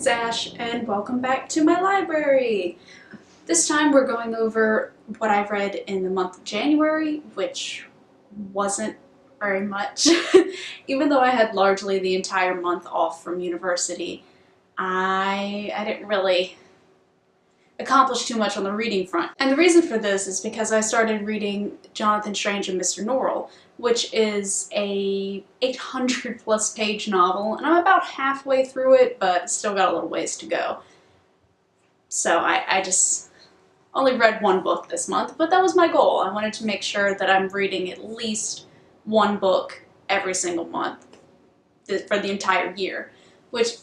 it's Ash, and welcome back to my library! This time we're going over what I've read in the month of January, which wasn't very much. Even though I had largely the entire month off from university, I didn't really accomplish too much on the reading front. And the reason for this is because I started reading Jonathan Strange and Mr. Norrell, which is a 800+ page novel, and I'm about halfway through it, but still got a little ways to go. So I just only read one book this month, but that was my goal. I wanted to make sure that I'm reading at least one book every single month for the entire year, which,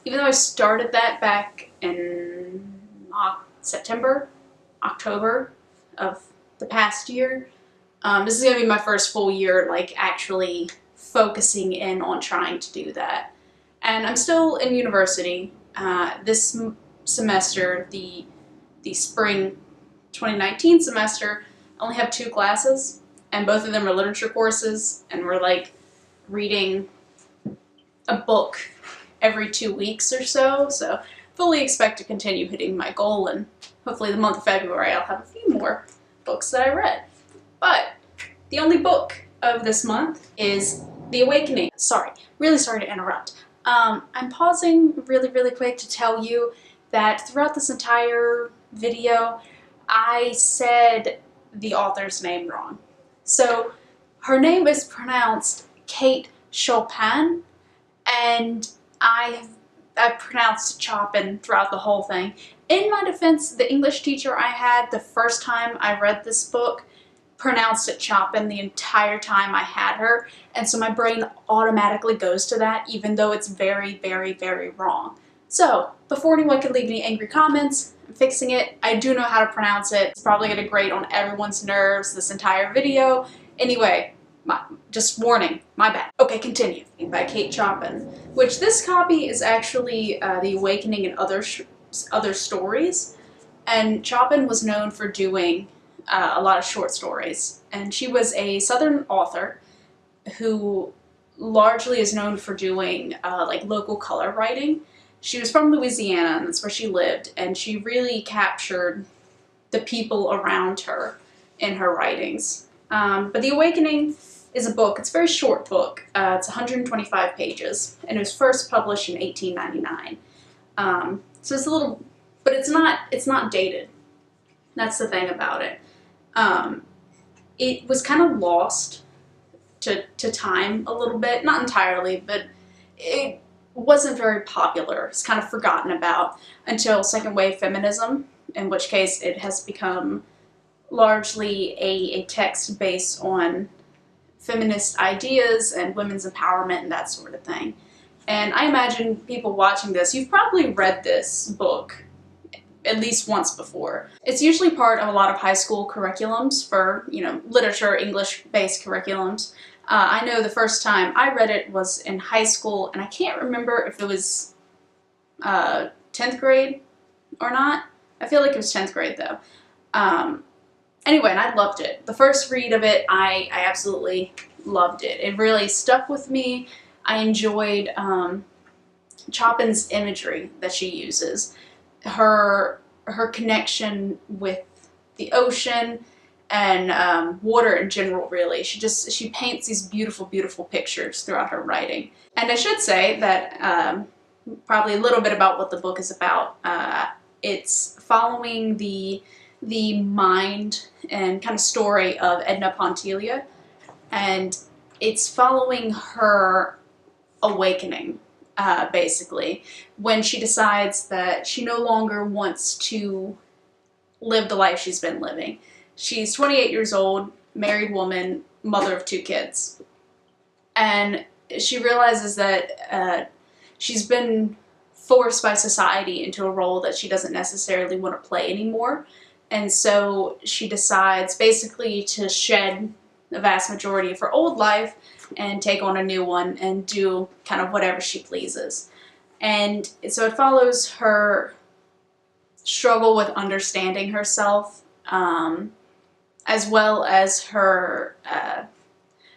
even though I started that back in October of the past year, this is going to be my first full year like actually focusing in on trying to do that. And I'm still in university. This semester, the spring 2019 semester, I only have 2 classes, and both of them are literature courses, and we're like reading a book every 2 weeks or so, so fully expect to continue hitting my goal, and hopefully the month of February I'll have a few more books that I read. But the only book of this month is The Awakening. Sorry, really sorry to interrupt. I'm pausing really quick to tell you that throughout this entire video I said the author's name wrong. So her name is pronounced Kate Chopin, and I pronounced Chopin throughout the whole thing. In my defense, the English teacher I had the first time I read this book pronounced it Chopin the entire time I had her, and so my brain automatically goes to that, even though it's very wrong. So, before anyone can leave any angry comments, I'm fixing it. I do know how to pronounce it. It's probably going to grate on everyone's nerves this entire video. Anyway, just warning, my bad. Okay, continue. By Kate Chopin, which this copy is actually The Awakening and Other Stories, and Chopin was known for doing a lot of short stories, and she was a Southern author who largely is known for doing like local color writing. She was from Louisiana, and that's where she lived, and she really captured the people around her in her writings. But The Awakening is a book. It's a very short book. It's 125 pages, and it was first published in 1899. So it's a little, but it's not dated. That's the thing about it. It was kind of lost to time a little bit, not entirely, but it wasn't very popular. It's kind of forgotten about until second wave feminism, in which case it has become largely a text based on feminist ideas and women's empowerment and that sort of thing. And I imagine people watching this, you've probably read this book at least once before. It's usually part of a lot of high school curriculums for, you know, literature, English-based curriculums. I know the first time I read it was in high school, and I can't remember if it was 10th grade or not. I feel like it was 10th grade though. Anyway, and I loved it. The first read of it, I absolutely loved it. It really stuck with me. I enjoyed Chopin's imagery that she uses. Her connection with the ocean and water in general, really. She paints these beautiful pictures throughout her writing. And I should say that probably a little bit about what the book is about. It's following the mind and kind of story of Edna Pontilia, and it's following her awakening, basically, when she decides that she no longer wants to live the life she's been living. She's 28 years old, married woman, mother of 2 kids, and she realizes that she's been forced by society into a role that she doesn't necessarily want to play anymore, and so she decides basically to shed the vast majority of her old life and take on a new one and do kind of whatever she pleases. And so it follows her struggle with understanding herself, as well as her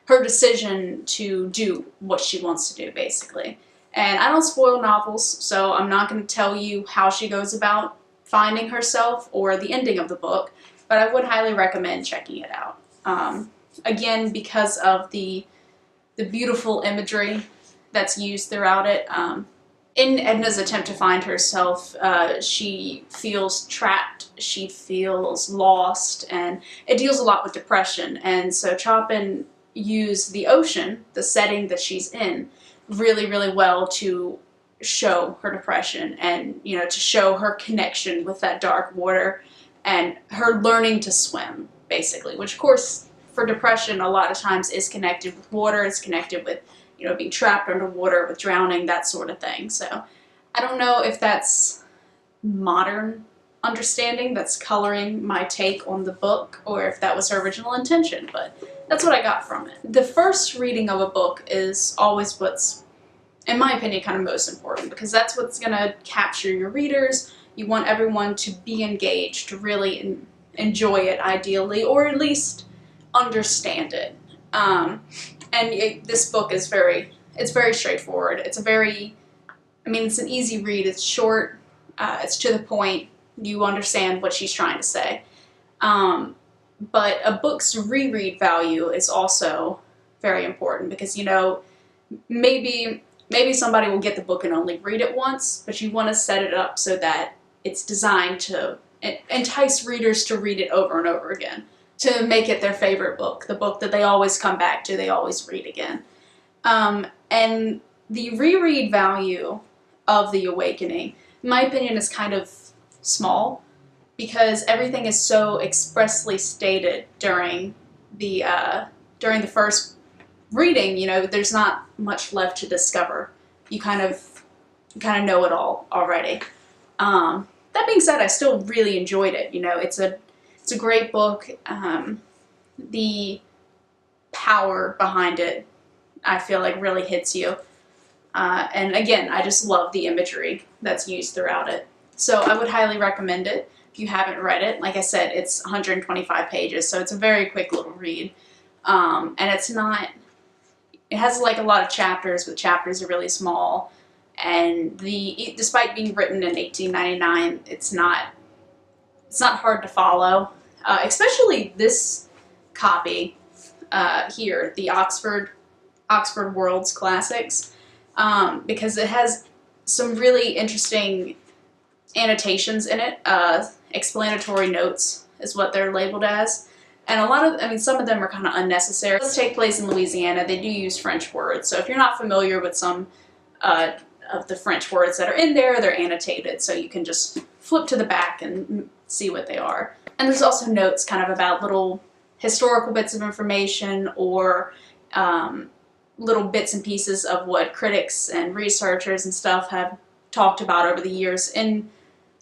decision to do what she wants to do, basically. And I don't spoil novels, so I'm not going to tell you how she goes about finding herself or the ending of the book, but I would highly recommend checking it out. Again, because of the beautiful imagery that's used throughout it. In Edna's attempt to find herself, she feels trapped, she feels lost, and it deals a lot with depression. And so Chopin used the ocean, the setting that she's in, really, really well to show her depression and, you know, to show her connection with that dark water and her learning to swim, basically, which, of course, for depression, a lot of times is connected with water, it's connected with, you know, being trapped underwater, with drowning, that sort of thing. So I don't know if that's modern understanding that's coloring my take on the book, or if that was her original intention, but that's what I got from it. The first reading of a book is always what's, in my opinion, kind of most important, because that's what's going to capture your readers. You want everyone to be engaged, to really enjoy it, ideally, or at least understand it. This book is it's very straightforward. It's it's an easy read. It's short. It's to the point. You understand what she's trying to say. But a book's reread value is also very important, because, you know, maybe somebody will get the book and only read it once, but you want to set it up so that it's designed to entice readers to read it over and over again, to make it their favorite book, the book that they always come back to, they always read again. And the reread value of The Awakening, in my opinion, is kind of small, because everything is so expressly stated during the first reading. You know, there's not much left to discover. You kind of know it all already. That being said, I still really enjoyed it. You know, it's a great book. The power behind it, I feel like, really hits you. And again, I just love the imagery that's used throughout it. So I would highly recommend it if you haven't read it. Like I said, it's 125 pages, so it's a very quick little read. And it has like a lot of chapters, but chapters are really small. And despite being written in 1899, it's not hard to follow. Especially this copy here, the Oxford World's Classics, because it has some really interesting annotations in it. Explanatory notes is what they're labeled as. And some of them are kind of unnecessary. It does take place in Louisiana. They do use French words, so if you're not familiar with some of the French words that are in there, they're annotated, so you can just flip to the back and see what they are. And there's also notes kind of about little historical bits of information, or little bits and pieces of what critics and researchers and stuff have talked about over the years in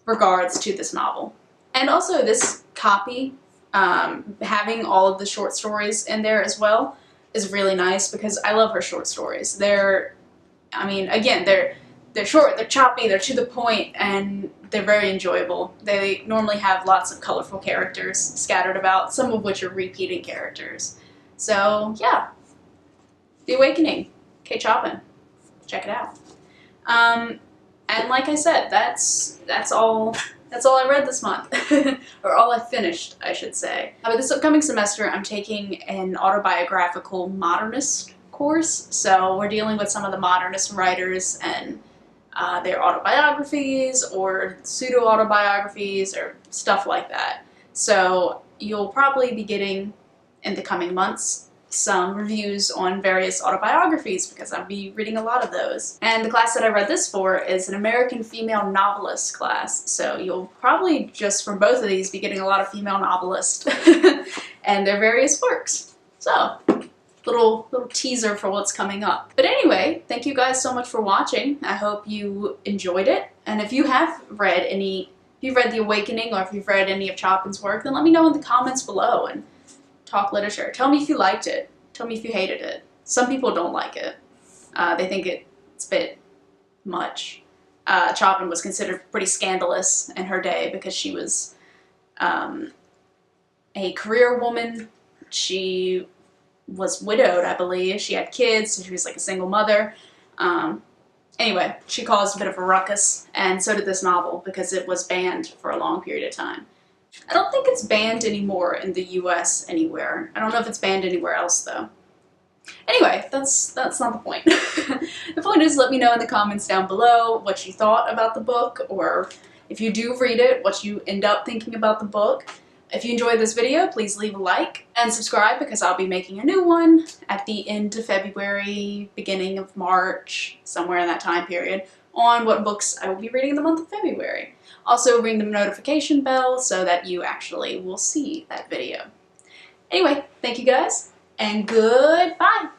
regards to this novel. And also this copy, having all of the short stories in there as well, is really nice, because I love her short stories. They're short, they're choppy, they're to the point, and they're very enjoyable. They normally have lots of colorful characters scattered about, some of which are repeating characters. So yeah, The Awakening, K. Chopin. Check it out. And like I said, that's all I read this month, or all I finished, I should say. But this upcoming semester, I'm taking an autobiographical modernist course, so we're dealing with some of the modernist writers and their autobiographies or pseudo-autobiographies or stuff like that. So you'll probably be getting, in the coming months, some reviews on various autobiographies, because I'll be reading a lot of those. And the class that I read this for is an American female novelist class, so you'll probably just from both of these be getting a lot of female novelists and their various works. So, little teaser for what's coming up. But anyway, thank you guys so much for watching. I hope you enjoyed it, and if you have read The Awakening, or if you've read any of Chopin's work, then let me know in the comments below and talk literature. Tell me if you liked it. Tell me if you hated it. Some people don't like it. They think it's a bit much. Chopin was considered pretty scandalous in her day because she was a career woman. She was widowed, I believe. She had kids, so she was like a single mother. Anyway, she caused a bit of a ruckus, and so did this novel because it was banned for a long period of time. I don't think it's banned anymore in the US anywhere. I don't know if it's banned anywhere else though. Anyway, that's not the point. The point is, let me know in the comments down below what you thought about the book, or if you do read it, what you end up thinking about the book. If you enjoyed this video, please leave a like and subscribe because I'll be making a new one at the end of February, beginning of March, somewhere in that time period, on what books I will be reading in the month of February. Also, ring the notification bell so that you actually will see that video. Anyway, thank you guys, and goodbye!